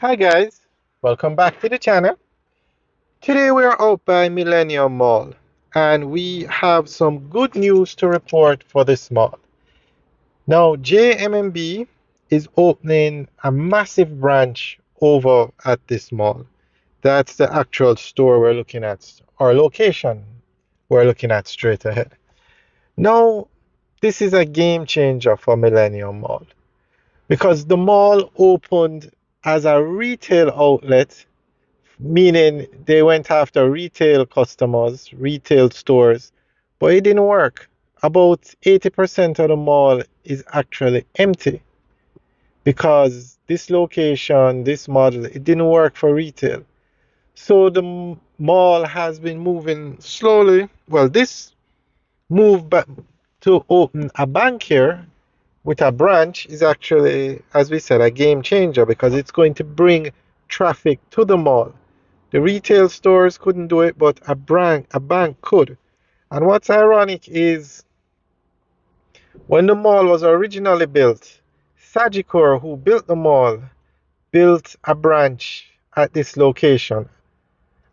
Hi guys, welcome back to the channel. Today we are out by Millennium Mall and we have some good news to report for this mall. Now JMMB is opening a massive branch over at this mall. That's the actual store we're looking at, or location we're looking at straight ahead. Now this is a game changer for Millennium Mall because the mall opened as a retail outlet, meaning they went after retail customers, retail stores, but it didn't work. About 80% of the mall is actually empty because this location, this model, it didn't work for retail. So the mall has been moving slowly. Well, this move back to open a bank here with a branch is actually, as we said, a game changer because it's going to bring traffic to the mall. The retail stores couldn't do it, but a bank could. And what's ironic is when the mall was originally built, Sagicor, who built the mall, built a branch at this location,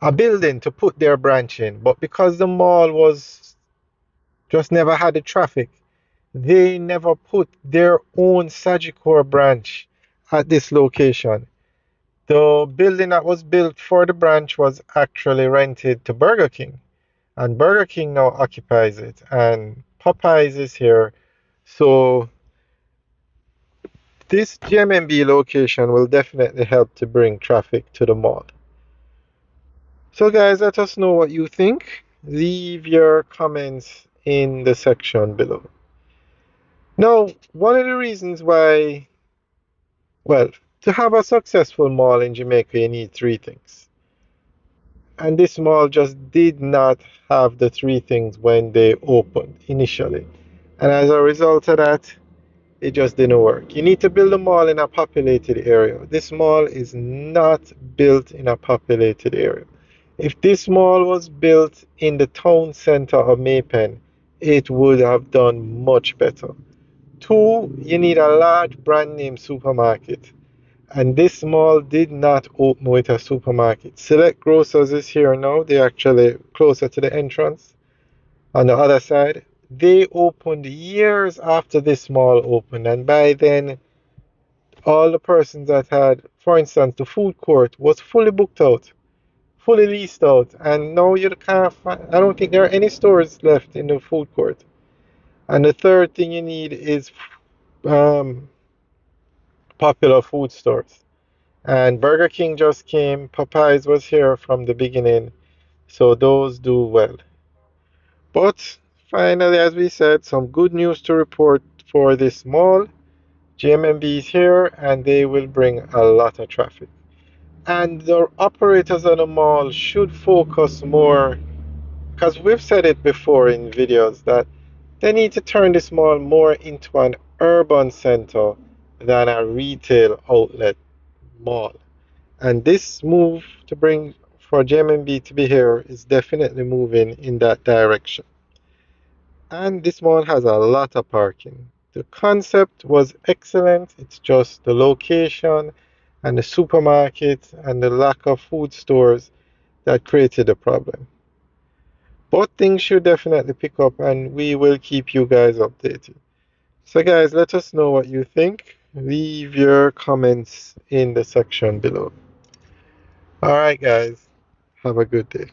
a building to put their branch in. But because the mall was just never had the traffic, they never put their own Sagicor branch at this location. The building that was built for the branch was actually rented to Burger King, and Burger King now occupies it, and Popeyes is here. So this JMMB location will definitely help to bring traffic to the mall. So guys, let us know what you think. Leave your comments in the section below. Now, one of the reasons why, well, to have a successful mall in Jamaica, you need three things. And this mall just did not have the three things when they opened initially. And as a result of that, it just didn't work. You need to build a mall in a populated area. This mall is not built in a populated area. If this mall was built in the town center of Maypen, it would have done much better. Two, you need a large brand name supermarket. And this mall did not open with a supermarket. Select Grocers is here now. They're actually closer to the entrance on the other side. They opened years after this mall opened, and by then, all the persons that had, for instance, the food court was fully booked out, fully leased out, and now you can't find, I don't think there are any stores left in the food court. And the third thing you need is um, popular food stores. And Burger King just came, Popeyes was here from the beginning, so those do well. But finally, as we said, some good news to report for this mall. JMMB is here and they will bring a lot of traffic. And the operators of the mall should focus more, because we've said it before in videos, that they need to turn this mall more into an urban center than a retail outlet mall. And this move to bring for JMMB to be here is definitely moving in that direction. And this mall has a lot of parking. The concept was excellent. It's just the location and the supermarket and the lack of food stores that created the problem. But things should definitely pick up and we will keep you guys updated. So guys, let us know what you think. Leave your comments in the section below. Alright guys, have a good day.